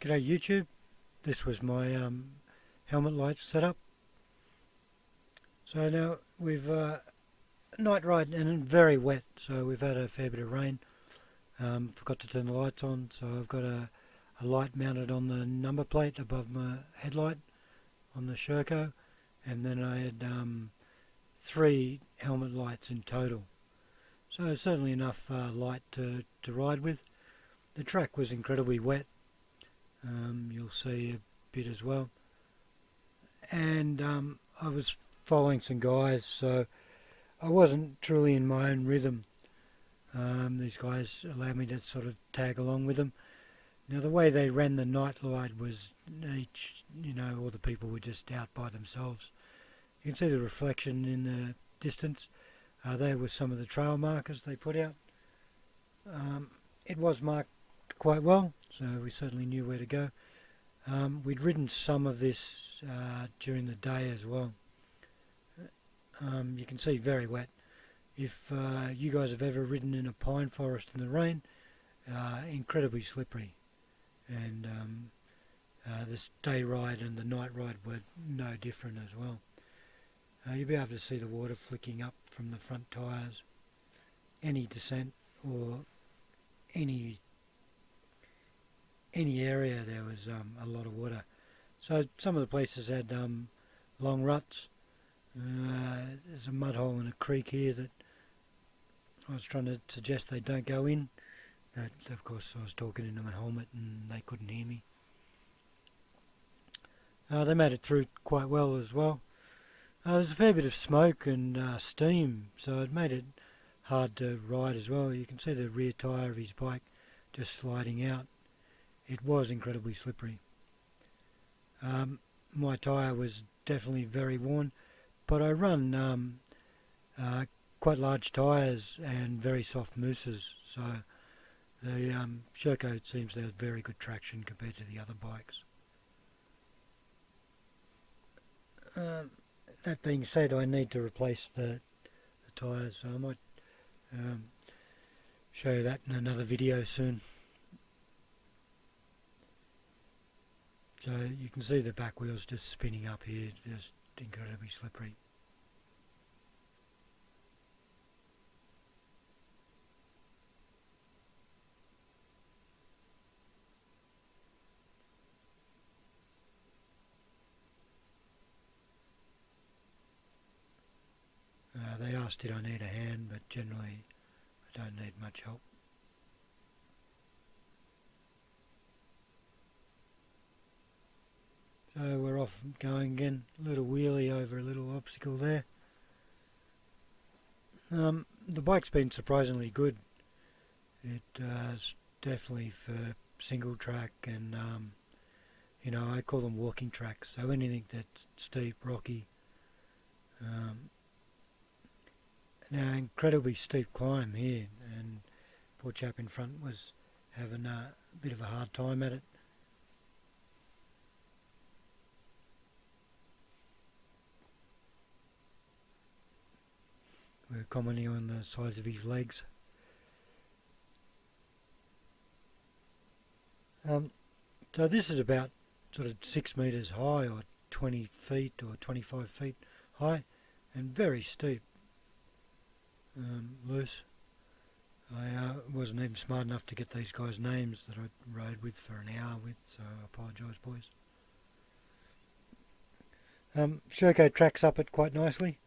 G'day YouTube, this was my helmet light setup. So now we've night ride and very wet, so we've had a fair bit of rain. Forgot to turn the lights on, so I've got a light mounted on the number plate above my headlight on the Sherco, and then I had 3 helmet lights in total. So certainly enough light to ride with. The track was incredibly wet. You'll see a bit as well, and I was following some guys, so I wasn't truly in my own rhythm. These guys allowed me to sort of tag along with them. Now the way they ran the night light was each, all the people were just out by themselves. You can see the reflection in the distance. They were some of the trail markers they put out. It was marked quite well, so we certainly knew where to go. We'd ridden some of this during the day as well. You can see very wet. If you guys have ever ridden in a pine forest in the rain, incredibly slippery, and this day ride and the night ride were no different as well. You'll be able to see the water flicking up from the front tyres. Any descent or any area there was a lot of water. So some of the places had long ruts. There's a mud hole in a creek here that I was trying to suggest they don't go in, but of course I was talking into my helmet and they couldn't hear me. They made it through quite well as well. There's a fair bit of smoke and steam, so it made it hard to ride as well. You can see the rear tyre of his bike just sliding out. It was incredibly slippery. My tyre was definitely very worn, but I run quite large tyres and very soft mousses, so the Sherco seems to have very good traction compared to the other bikes. That being said, I need to replace the tyres, so I might show you that in another video soon. So you can see the back wheels just spinning up here, just incredibly slippery. They asked did I need a hand, but generally I don't need much help. So we're off going again, a little wheelie over a little obstacle there. The bike's been surprisingly good. It's definitely for single track, and I call them walking tracks, so anything that's steep, rocky. Now incredibly steep climb here, and poor chap in front was having a bit of a hard time at it. We're commenting on the size of his legs. So this is about sort of 6 metres high, or 20 feet or 25 feet high, and very steep. Loose. I wasn't even smart enough to get these guys' names that I rode with for an hour with, so I apologise, boys. Sherco tracks up it quite nicely.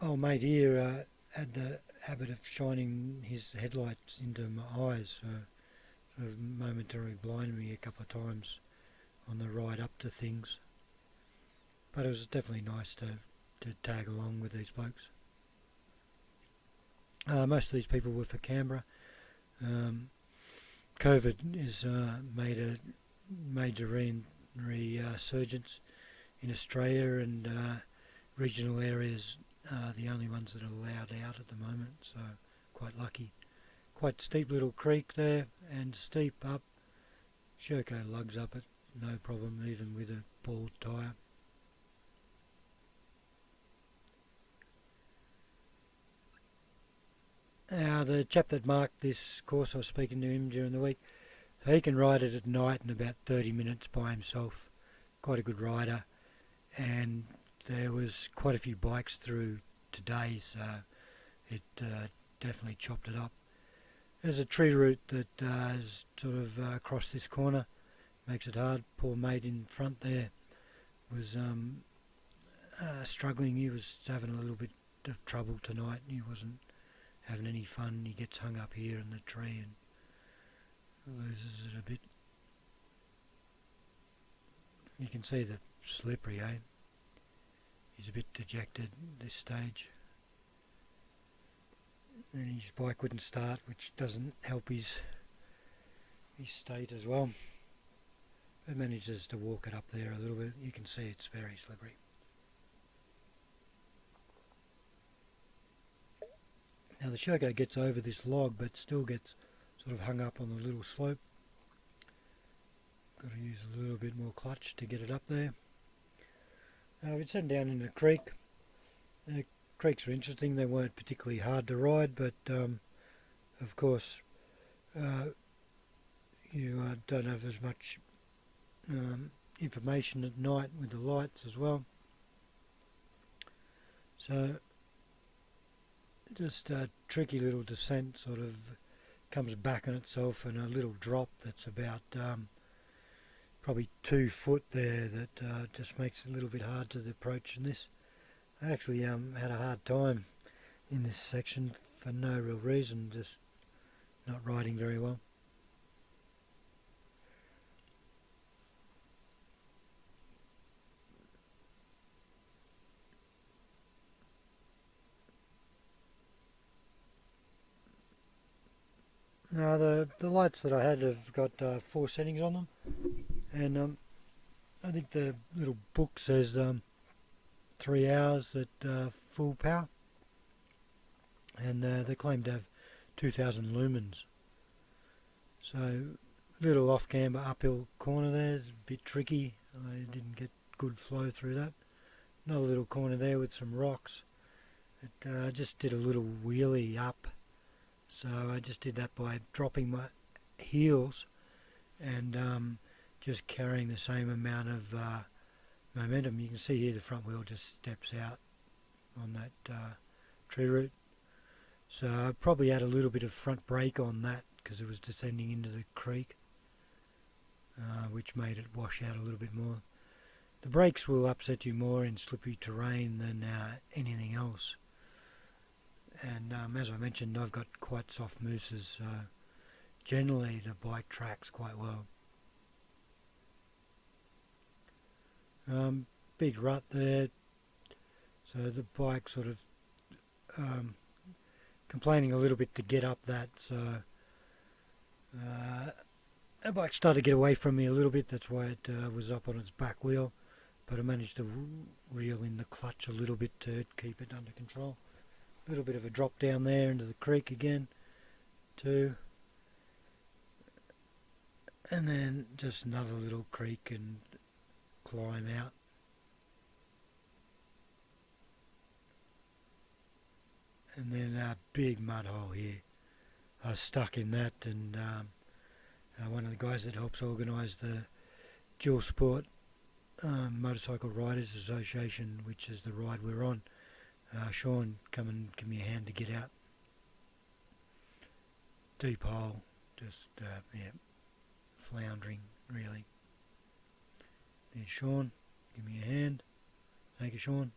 Old mate here had the habit of shining his headlights into my eyes, so sort of momentarily blinded me a couple of times on the ride up to things. But it was definitely nice to tag along with these blokes. Most of these people were for Canberra. COVID has made a major resurgence in Australia, and regional areas are the only ones that are allowed out at the moment, so quite lucky. Quite steep little creek there, and steep up. Sherco lugs up it, no problem, even with a bald tyre. Now the chap that marked this course, I was speaking to him during the week, he can ride it at night in about 30 minutes by himself. Quite a good rider, and there was quite a few bikes through today, so it definitely chopped it up. There's a tree root that is sort of across this corner, makes it hard. Poor mate in front there was struggling. He was having a little bit of trouble tonight. He wasn't having any fun. He gets hung up here in the tree and loses it a bit. You can see the slippery, eh? He's a bit dejected at this stage. And his bike wouldn't start, which doesn't help his state as well. It manages to walk it up there a little bit. You can see it's very slippery. Now the Sherco gets over this log, but still gets sort of hung up on the little slope. Got to use a little bit more clutch to get it up there. It's sitting down in the creek. The creeks are interesting. They weren't particularly hard to ride, but of course you don't have as much information at night with the lights as well. So just a tricky little descent, sort of comes back on itself, and a little drop that's about probably 2 foot there that just makes it a little bit hard to approach in this. I actually had a hard time in this section for no real reason, just not riding very well. Now the lights that I had have got 4 settings on them, and I think the little book says 3 hours at full power, and they claim to have 2000 lumens. So little off camber uphill corner there is a bit tricky. I didn't get good flow through that. Another little corner there with some rocks. I just did a little wheelie up. So I just did that by dropping my heels and just carrying the same amount of momentum. You can see here the front wheel just steps out on that tree root. So I probably had a little bit of front brake on that because it was descending into the creek, which made it wash out a little bit more. The brakes will upset you more in slippery terrain than anything else. And as I mentioned, I've got quite soft mousses, so generally the bike tracks quite well. Big rut there, so the bike sort of complaining a little bit to get up that, so the bike started to get away from me a little bit. That's why it was up on its back wheel, but I managed to reel in the clutch a little bit to keep it under control. A little bit of a drop down there into the creek again, too, and then just another little creek and climb out. And then a big mud hole here. I was stuck in that, and one of the guys that helps organise the Dual Sport Motorcycle Riders Association, which is the ride we're on, Sean, come and give me a hand to get out. Deep hole, just floundering really. There's Sean, give me a hand. Thank you, Sean.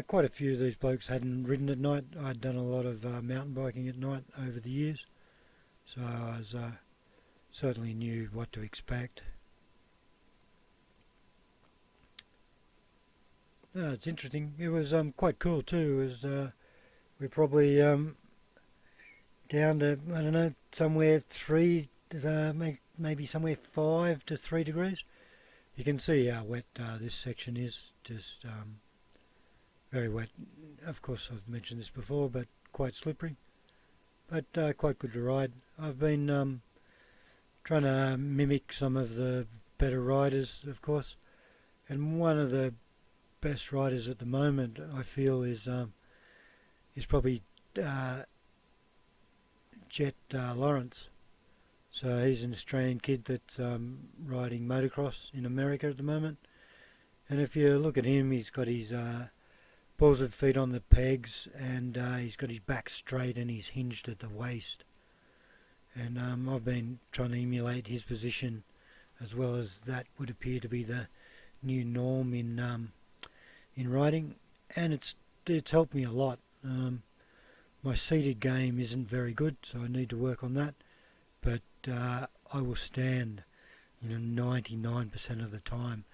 Quite a few of these blokes hadn't ridden at night. I'd done a lot of mountain biking at night over the years, so I was certainly knew what to expect. It's interesting. It was quite cool too. It was, we're probably down to, I don't know, somewhere 3, maybe somewhere 5 to 3 degrees. You can see how wet this section is, just very wet. Of course, I've mentioned this before, but quite slippery, but quite good to ride. I've been trying to mimic some of the better riders, of course. And one of the best riders at the moment, I feel, is probably Jet Lawrence. So he's an Australian kid that's riding motocross in America at the moment. And if you look at him, he's got his balls of feet on the pegs, and he's got his back straight and he's hinged at the waist. And I've been trying to emulate his position, as well as that would appear to be the new norm in riding, and it's helped me a lot. My seated game isn't very good, so I need to work on that. But I will stand, 99% of the time,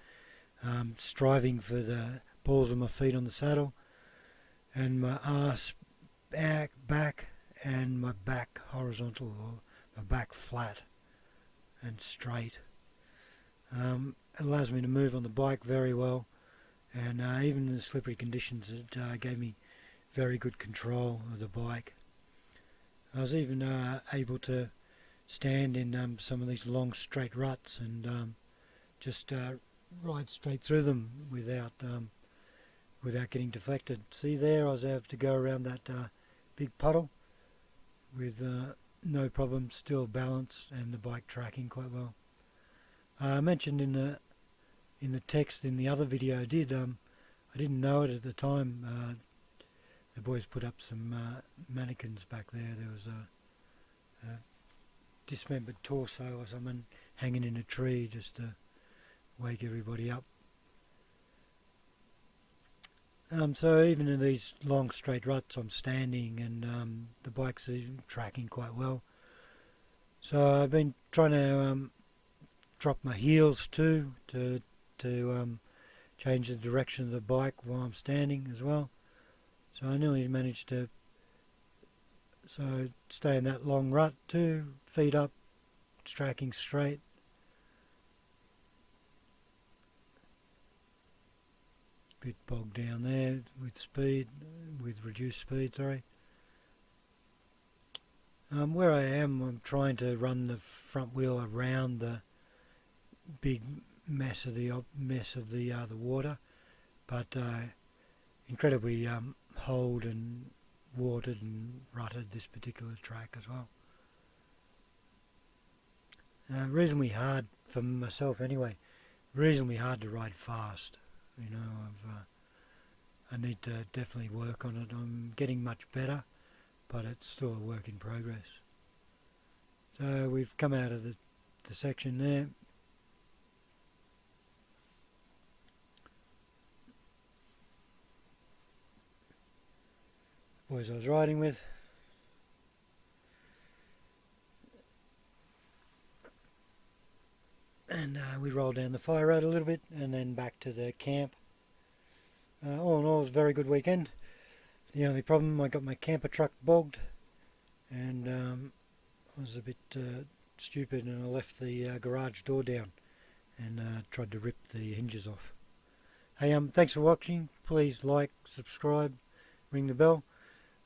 striving for the balls of my feet on the saddle, and my arse back, and my back horizontal, or my back flat and straight. It allows me to move on the bike very well, and even in the slippery conditions, it gave me very good control of the bike. I was even able to stand in some of these long straight ruts and just ride straight through them without getting deflected. See there, I was able to go around that big puddle with no problem, still balanced, and the bike tracking quite well. I mentioned in the text in the other video I didn't know it at the time. The boys put up some mannequins back there. There was a dismembered torso or something hanging in a tree just to wake everybody up. So even in these long straight ruts, I'm standing, and the bike's tracking quite well. So I've been trying to drop my heels too to change the direction of the bike while I'm standing as well. So I nearly managed to stay in that long rut too, feet up, tracking straight. Bit bogged down there with reduced speed, sorry. Where I am, I'm trying to run the front wheel around the big mess of the water, but incredibly holed and watered and rutted this particular track as well. Reasonably hard for myself anyway. Reasonably hard to ride fast. I need to definitely work on it. I'm getting much better, but it's still a work in progress. So we've come out of the section there. Boys I was riding with. And we rolled down the fire road a little bit and then back to the camp. All in all, it was a very good weekend. The only problem, I got my camper truck bogged, and I was a bit stupid, and I left the garage door down and tried to rip the hinges off. Hey, thanks for watching. Please like, subscribe, ring the bell.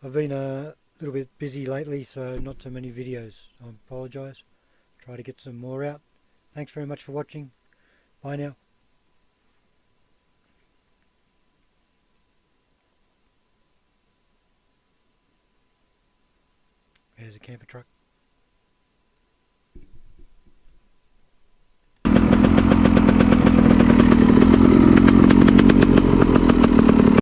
I've been a little bit busy lately, so not so many videos. I apologise. Try to get some more out. Thanks very much for watching. Bye now. There's a camper truck.